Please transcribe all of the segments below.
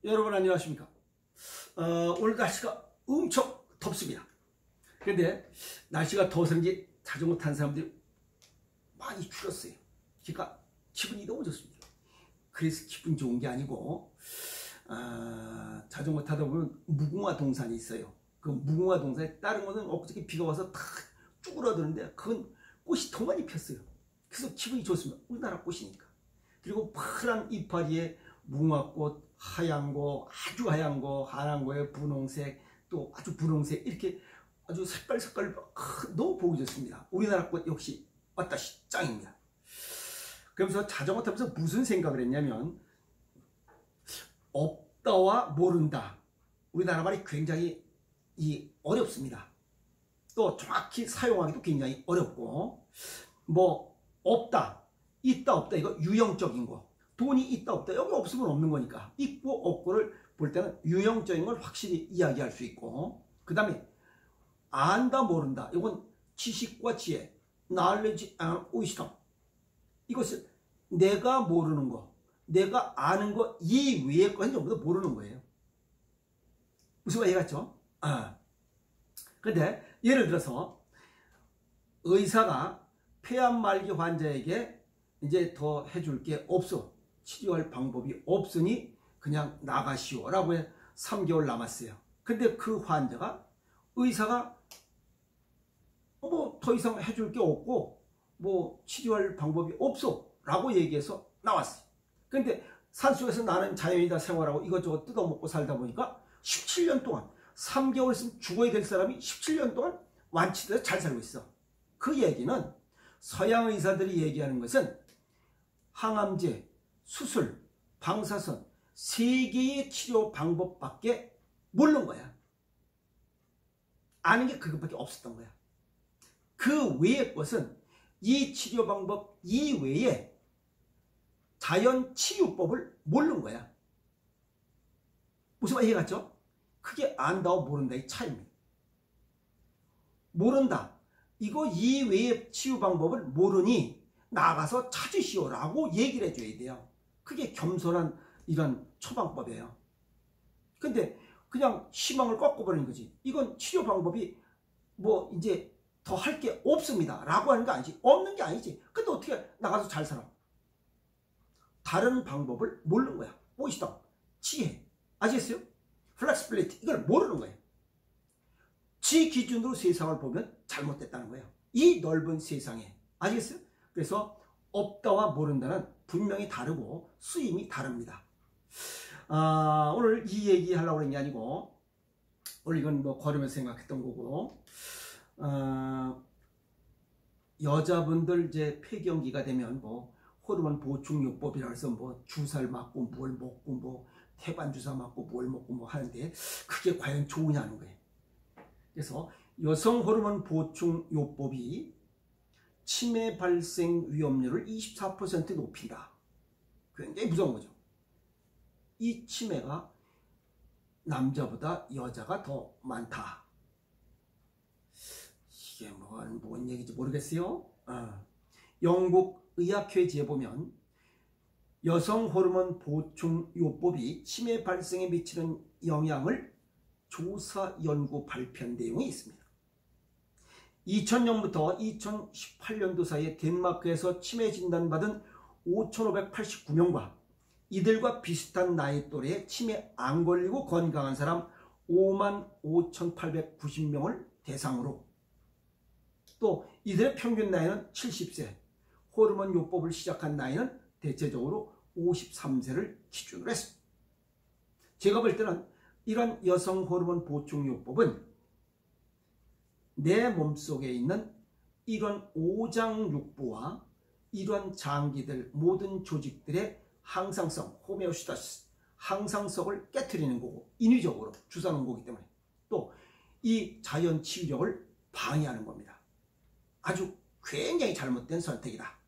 여러분 안녕하십니까? 오늘 날씨가 엄청 덥습니다. 근데 날씨가 더워서 그런지 자전거 탄 사람들이 많이 줄었어요. 그러니까 기분이 너무 좋습니다. 그래서 기분 좋은 게 아니고 자전거 타다 보면 무궁화 동산이 있어요. 그 무궁화 동산에 다른 거는 엊그저께 비가 와서 다 쭈그러드는데 그건 꽃이 더 많이 폈어요. 그래서 기분이 좋습니다. 우리나라 꽃이니까. 그리고 파란 이파리에 무궁화꽃, 하얀 거, 아주 하얀 거, 하얀 거에 분홍색, 또 아주 분홍색, 이렇게 아주 색깔 너무 보기 좋습니다. 우리나라 꽃 역시 왔다시 짱입니다. 그러면서 자전거 타면서 무슨 생각을 했냐면, 없다와 모른다. 우리나라 말이 굉장히 어렵습니다. 또 정확히 사용하기도 굉장히 어렵고, 뭐 없다, 있다 없다, 이거 유형적인 거. 돈이 있다 없다, 여기 없으면 없는 거니까 있고 없고를 볼 때는 유형적인 걸 확실히 이야기할 수 있고, 그 다음에 안다 모른다, 이건 지식과 지혜, knowledge and wisdom. 이것은 내가 모르는 거, 내가 아는 거 이외의 것은 전부 다 모르는 거예요. 무슨 말 이해갔죠? 근데 예를 들어서 의사가 폐암 말기 환자에게 이제 더 해줄 게 없어, 치료할 방법이 없으니 그냥 나가시오 라고 해 3개월 남았어요. 근데 그 환자가 의사가 뭐 더 이상 해줄 게 없고 뭐 치료할 방법이 없어 라고 얘기해서 나왔어요. 근데 산속에서 나는 자연이다 생활하고 이것저것 뜯어먹고 살다 보니까 17년 동안, 3개월 있으면 죽어야 될 사람이 17년 동안 완치돼서 잘 살고 있어. 그 얘기는 서양 의사들이 얘기하는 것은 항암제, 수술, 방사선 3개의 치료 방법밖에 모르는 거야. 아는 게 그것밖에 없었던 거야. 그 외의 것은 이 치료 방법 이외에 자연 치유법을 모르는 거야. 무슨 말 이해갔죠? 그게 안다와 모른다의 차이입니다. 모른다, 이거 이외의 치유 방법을 모르니 나가서 찾으시오라고 얘기를 해줘야 돼요. 그게 겸손한 이런 처방법이에요. 근데 그냥 희망을 꺾어버리는 거지. 이건 치료 방법이 뭐 이제 더 할 게 없습니다 라고 하는 게 아니지, 없는 게 아니지. 근데 어떻게 나가서 잘 살아? 다른 방법을 모르는 거야. wisdom, 지혜, 아시겠어요? flexibility, 이걸 모르는 거예요. 지 기준으로 세상을 보면 잘못됐다는 거예요. 이 넓은 세상에, 아시겠어요? 그래서 없다와 모른다는 분명히 다르고 쓰임이 다릅니다. 오늘 이 얘기 하려고 그런 게 아니고, 오늘 이건 뭐 걸으면서 생각했던 거고, 여자분들 이제 폐경기가 되면 뭐 호르몬 보충요법이라 해서 뭐 주사를 맞고 뭘 먹고 뭐 태반 주사 맞고 뭘 먹고 뭐 하는데 그게 과연 좋으냐는 거예요. 그래서 여성 호르몬 보충요법이 치매 발생 위험률을 24% 높인다. 굉장히 무서운 거죠. 이 치매가 남자보다 여자가 더 많다. 이게 뭔 얘기인지 모르겠어요. 영국 의학회지에 보면 여성 호르몬 보충요법이 치매 발생에 미치는 영향을 조사 연구 발표한 내용이 있습니다. 2000년부터 2018년도 사이에 덴마크에서 치매 진단받은 5,589명과 이들과 비슷한 나이 또래의 치매 안 걸리고 건강한 사람 55,890명을 대상으로, 또 이들의 평균 나이는 70세, 호르몬 요법을 시작한 나이는 대체적으로 53세를 기준으로 했습니다. 제가 볼 때는 이런 여성 호르몬 보충 요법은 내 몸속에 있는 이런 오장육부와 이런 장기들, 모든 조직들의 항상성, 호메오스타시스, 항상성을 깨트리는 거고, 인위적으로 주사 놓은 거기 때문에 또 이 자연 치유력을 방해하는 겁니다. 아주 굉장히 잘못된 선택이다.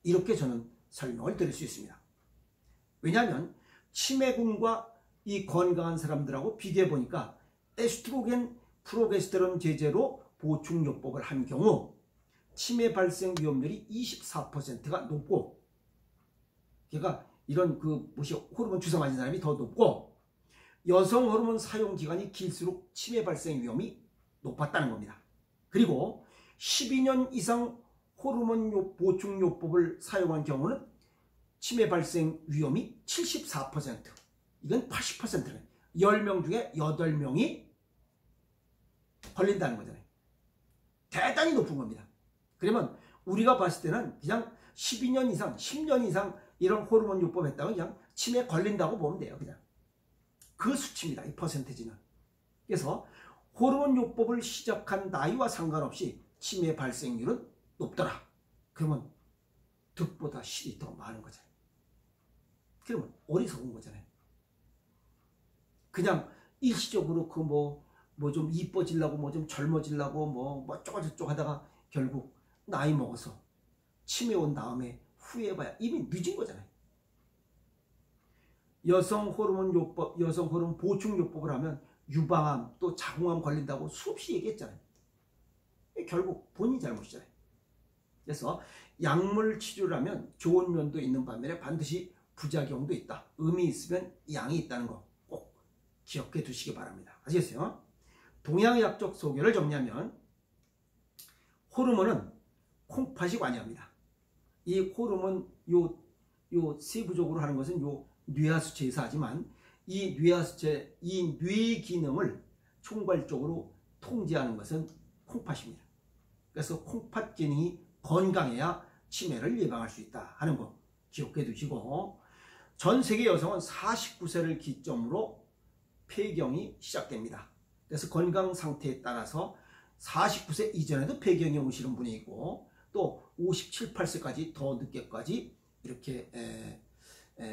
이렇게 저는 설명을 드릴 수 있습니다. 왜냐하면 치매군과 이 건강한 사람들하고 비교해 보니까 에스트로겐, 프로게스테론 제제로 보충요법을 한 경우 치매 발생 위험률이 24%가 높고, 그러니까 이런 호르몬 주사 맞은 사람이 더 높고, 여성 호르몬 사용 기간이 길수록 치매 발생 위험이 높았다는 겁니다. 그리고 12년 이상 호르몬 보충요법을 사용한 경우는 치매 발생 위험이 74%, 이건 80%는 10명 중에 8명이 걸린다는 거잖아요. 대단히 높은 겁니다. 그러면 우리가 봤을 때는 그냥 12년 이상, 10년 이상 이런 호르몬 요법 했다가 그냥 치매 걸린다고 보면 돼요. 그냥 그 수치입니다. 이 퍼센테지는. 그래서 호르몬 요법을 시작한 나이와 상관없이 치매 발생률은 높더라. 그러면 득보다 실이 더 많은 거잖아요. 그러면 어리석은 거잖아요. 그냥 일시적으로 뭐 좀 이뻐지려고, 뭐 좀 젊어지려고, 뭐 어쩌고저쩌고 하다가 결국 나이 먹어서 치매 온 다음에 후회해봐야 이미 늦은 거잖아요. 여성 호르몬 요법, 여성 호르몬 보충 요법을 하면 유방암 또 자궁암 걸린다고 수없이 얘기했잖아요. 결국 본인이 잘못이잖아요. 그래서 약물 치료를 하면 좋은 면도 있는 반면에 반드시 부작용도 있다. 음이 있으면 양이 있다는 거 꼭 기억해 두시기 바랍니다. 아시겠어요? 동양의학적 소견을 정리하면 호르몬은 콩팥이 관여합니다. 이 호르몬 요 세부적으로 하는 것은 요 뇌하수체에서 하지만 이 뇌하수체, 이 뇌 기능을 총괄적으로 통제하는 것은 콩팥입니다. 그래서 콩팥 기능이 건강해야 치매를 예방할 수 있다 하는 거 기억해 두시고, 전 세계 여성은 49세를 기점으로 폐경이 시작됩니다. 그래서 건강 상태에 따라서 49세 이전에도 폐경이 오시는 분이 있고, 또 57, 8세까지 더 늦게까지 이렇게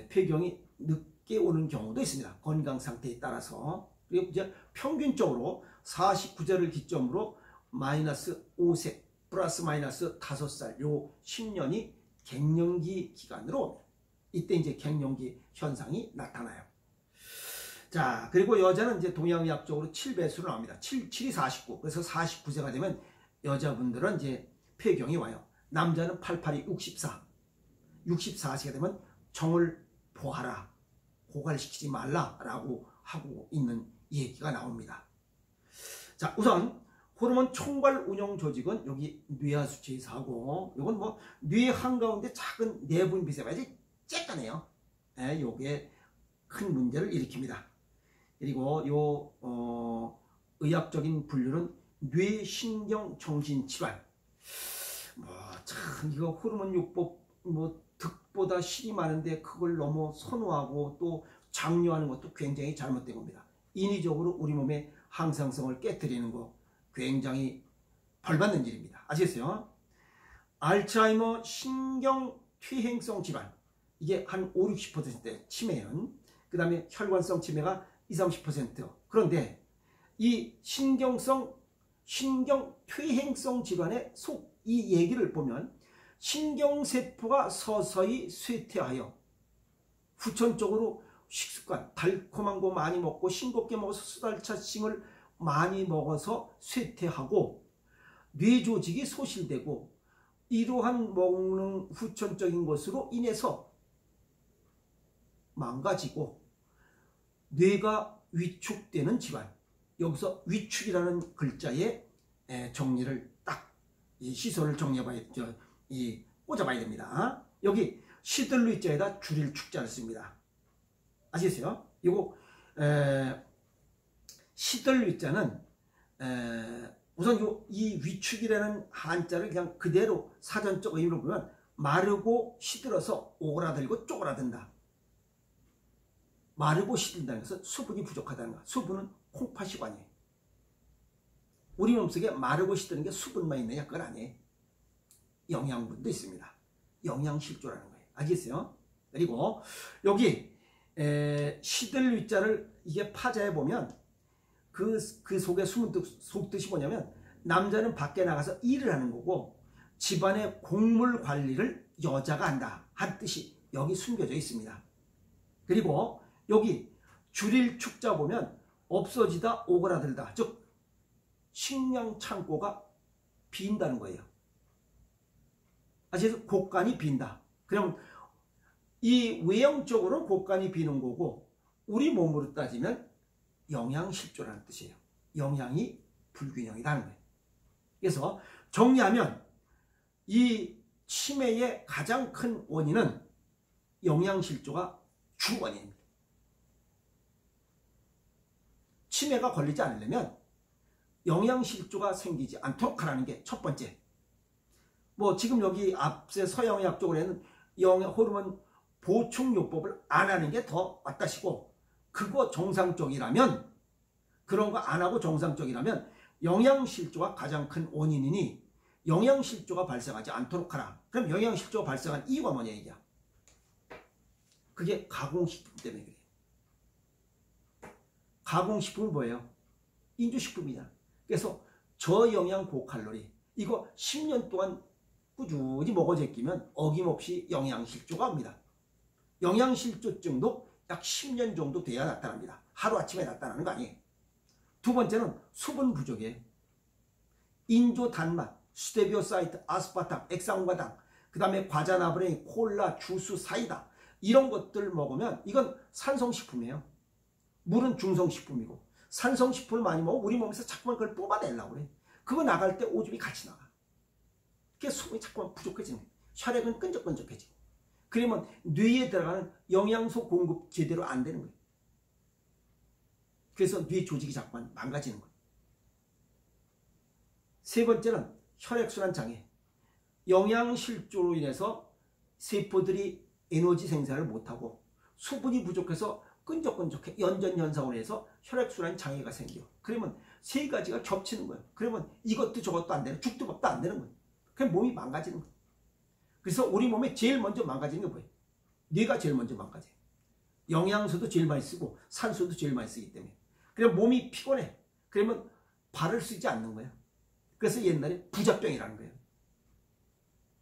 폐경이 늦게 오는 경우도 있습니다. 건강 상태에 따라서. 그리고 이제 평균적으로 49세를 기점으로 마이너스 5세 플러스 마이너스 5살 요 10년이 갱년기 기간으로 옵니다. 이때 이제 갱년기 현상이 나타나요. 자, 그리고 여자는 이제 동양의학적으로 7배수로 나옵니다. 7이 49. 그래서 49세가 되면 여자분들은 이제 폐경이 와요. 남자는 88이 64. 64세가 되면 정을 보하라. 고갈시키지 말라라고 하고 있는 얘기가 나옵니다. 자, 우선 호르몬 총괄 운영 조직은 여기 뇌하수체에서 하고, 이건 뭐 뇌 한가운데 작은 내분 비세가 아주 쬐까네요. 요게 큰 문제를 일으킵니다. 그리고 의학적인 분류는 뇌신경정신질환. 참 이거 호르몬 요법 득보다 실이 많은데 그걸 너무 선호하고 또 장려하는 것도 굉장히 잘못된 겁니다. 인위적으로 우리 몸의 항상성을 깨뜨리는 거 굉장히 벌받는 일입니다. 아시겠어요? 알츠하이머 신경퇴행성 질환, 이게 한 5, 60% 치매는, 그 다음에 혈관성 치매가 20, 30%. 그런데 이 신경퇴행성 질환의 이 얘기를 보면 신경세포가 서서히 쇠퇴하여 후천적으로 식습관, 달콤한 거 많이 먹고 싱겁게 먹어서 수달차싱을 많이 먹어서 쇠퇴하고 뇌조직이 소실되고, 이러한 먹는 후천적인 것으로 인해서 망가지고 뇌가 위축되는 질환. 여기서 위축이라는 글자의 정리를 딱 시설을 정리해봐야, 꽂아봐야 됩니다. 여기 시들루자에다 줄일 축자를 씁니다. 아시겠어요? 이거 시들루자는 우선 이 위축이라는 한자를 그냥 그대로 사전적 의미로 보면 마르고 시들어서 오그라들고 쪼그라든다. 마르고 시든다는 것은 수분이 부족하다는 것. 수분은 콩팥이 관여해요. 우리 몸속에 마르고 시드는 게 수분만 있느냐? 그건 아니에요. 영양분도 있습니다. 영양실조라는 거예요. 아시겠어요? 그리고 여기 시들위자를 이게 파자해 보면 그 속에 숨은 속뜻이 뭐냐면, 남자는 밖에 나가서 일을 하는 거고 집안의 곡물 관리를 여자가 한다 한 뜻이 여기 숨겨져 있습니다. 그리고 여기 줄일 축자 보면 없어지다 오그라들다, 즉 식량 창고가 빈다는 거예요. 아시죠? 곡간이 빈다. 그러면 이 외형적으로는 곳간이 비는 거고 우리 몸으로 따지면 영양실조라는 뜻이에요. 영양이 불균형이라는 거예요. 그래서 정리하면 이 치매의 가장 큰 원인은 영양실조가 주원인입니다. 치매가 걸리지 않으려면 영양실조가 생기지 않도록 하라는 게 첫 번째. 뭐 지금 여기 앞서 서양의학 쪽으로는 호르몬 보충요법을 안 하는 게 더 맞다시고, 그거 정상적이라면, 그런 거 안 하고 정상적이라면 영양실조가 가장 큰 원인이니 영양실조가 발생하지 않도록 하라. 그럼 영양실조가 발생한 이유가 뭐냐 이게야. 그게 가공식품 때문에 그래요. 가공식품은 뭐예요? 인조식품이잖아. 그래서 저영양 고칼로리, 이거 10년 동안 꾸준히 먹어 제끼면 어김없이 영양실조가 옵니다. 영양실조증도 약 10년 정도 돼야 나타납니다. 하루아침에 나타나는 거 아니에요. 두 번째는 수분 부족이에요. 인조 단맛, 스테비오사이트, 아스파탐, 액상과당, 그 다음에 과자 나브레인, 콜라, 주스, 사이다, 이런 것들 먹으면 이건 산성식품이에요. 물은 중성식품이고, 산성식품을 많이 먹으면 우리 몸에서 자꾸만 그걸 뽑아내려고 그래. 그거 나갈 때 오줌이 같이 나가. 그게 수분이 자꾸만 부족해지는 거예요. 혈액은 끈적끈적해지고, 그러면 뇌에 들어가는 영양소 공급 제대로 안 되는 거예요. 그래서 뇌 조직이 자꾸만 망가지는 거예요. 세 번째는 혈액순환 장애. 영양실조로 인해서 세포들이 에너지 생산을 못하고 수분이 부족해서 끈적끈적해 연전연상으로 해서 혈액순환 장애가 생겨. 그러면 세 가지가 겹치는 거예요. 그러면 이것도 저것도 안 되는, 죽도 밥도 안 되는 거예요. 그럼 몸이 망가지는 거예요. 그래서 우리 몸에 제일 먼저 망가지는 게 뭐예요? 뇌가 제일 먼저 망가져요. 영양소도 제일 많이 쓰고 산소도 제일 많이 쓰기 때문에. 그럼 몸이 피곤해. 그러면 발을 쓰지 않는 거예요. 그래서 옛날에 부자병이라는 거예요.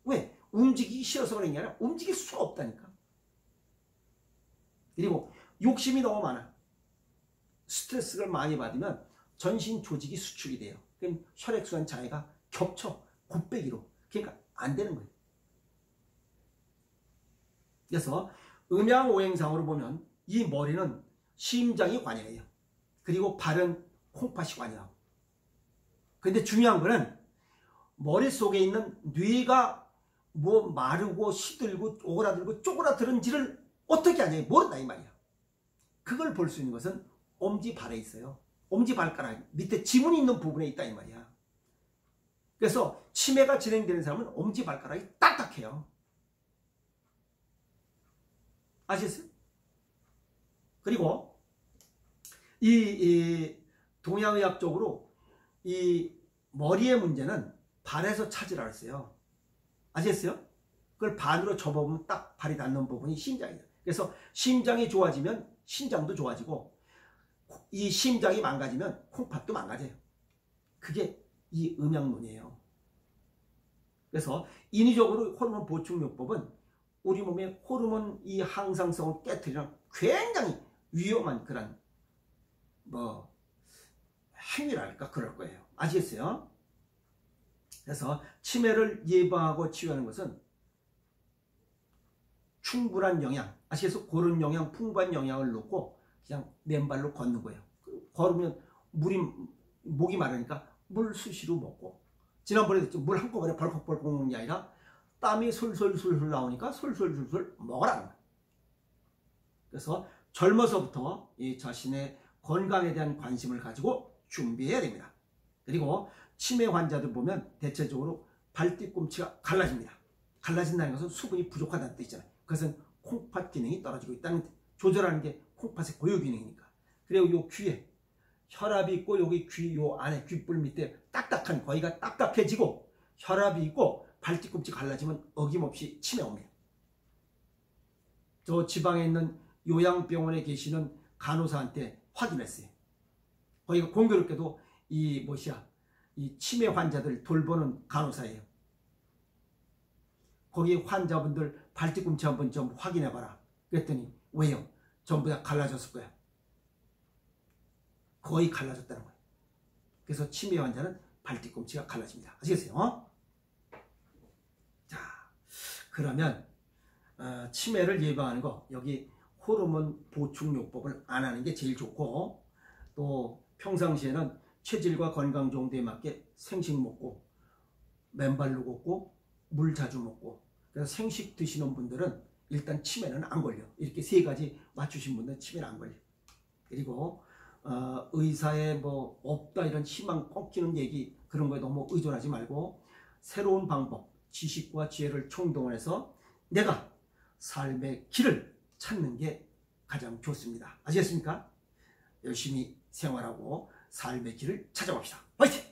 왜? 움직이기 싫어서 그런 게 아니라 움직일 수가 없다니까. 그리고 욕심이 너무 많아. 스트레스를 많이 받으면 전신 조직이 수축이 돼요. 그럼 혈액순환 장애가 겹쳐. 곱빼기로. 그러니까 안 되는 거예요. 그래서 음양오행상으로 보면 이 머리는 심장이 관여해요. 그리고 발은 콩팥이 관여하고. 근데 중요한 거는 머릿속에 있는 뇌가 뭐 마르고 시들고 오그라들고 쪼그라들은지를 어떻게 하냐 모른다 이 말이야. 그걸 볼 수 있는 것은 엄지발에 있어요. 엄지발가락 밑에 지문이 있는 부분에 있다 이 말이야. 그래서 치매가 진행되는 사람은 엄지발가락이 딱딱해요. 아시겠어요? 그리고 이 동양의학적으로 이 머리의 문제는 발에서 찾으라 그랬어요. 아시겠어요? 그걸 반으로 접어보면 딱 발이 닿는 부분이 심장이에요. 그래서 심장이 좋아지면 신장도 좋아지고, 이 심장이 망가지면 콩팥도 망가져요. 그게 이 음양론이에요. 그래서 인위적으로 호르몬 보충요법은 우리 몸의 호르몬 이 항상성을 깨트리는 굉장히 위험한 그런 행위랄까 그럴 거예요. 아시겠어요? 그래서 치매를 예방하고 치유하는 것은 충분한 영양, 아시겠어요? 고른 영양, 풍부한 영양을 넣고 그냥 맨발로 걷는 거예요. 걸으면 목이 마르니까 물 수시로 먹고, 지난번에 했죠. 물 한꺼번에 벌컥벌컥 먹는 게 아니라 땀이 솔솔솔솔 나오니까 솔솔솔솔 먹으라는 거예요. 그래서 젊어서부터 이 자신의 건강에 대한 관심을 가지고 준비해야 됩니다. 그리고 치매 환자들 보면 대체적으로 발뒤꿈치가 갈라집니다. 갈라진다는 것은 수분이 부족하다는 뜻이잖아요. 그것은 콩팥 기능이 떨어지고 있다는, 조절하는 게 콩팥의 고유 기능이니까. 그리고 요 귀에 혈압이 있고 여기 귀 요 안에 귓불 밑에 딱딱한, 거기가 딱딱해지고 혈압이 있고 발뒤꿈치 갈라지면 어김없이 치매 옵니다. 저 지방에 있는 요양병원에 계시는 간호사한테 확인했어요. 거기가 공교롭게도 이 치매 환자들 돌보는 간호사예요. 거기 환자분들 발뒤꿈치 한번 좀 확인해봐라. 그랬더니 왜요? 전부 다 갈라졌을 거야. 거의 갈라졌다는 거예요. 그래서 치매 환자는 발뒤꿈치가 갈라집니다. 아시겠어요? 자, 그러면 치매를 예방하는 거, 여기 호르몬 보충요법을 안 하는 게 제일 좋고, 또 평상시에는 체질과 건강 정도에 맞게 생식 먹고 맨발로 걷고 물 자주 먹고, 그래서 생식 드시는 분들은 일단 치매는 안 걸려. 이렇게 세 가지 맞추신 분들은 치매는 안 걸려. 그리고 의사에 뭐 없다 이런 희망 꺾이는 얘기 그런 거에 너무 의존하지 말고 새로운 방법, 지식과 지혜를 총동원해서 내가 삶의 길을 찾는 게 가장 좋습니다. 아시겠습니까? 열심히 생활하고 삶의 길을 찾아봅시다. 화이팅!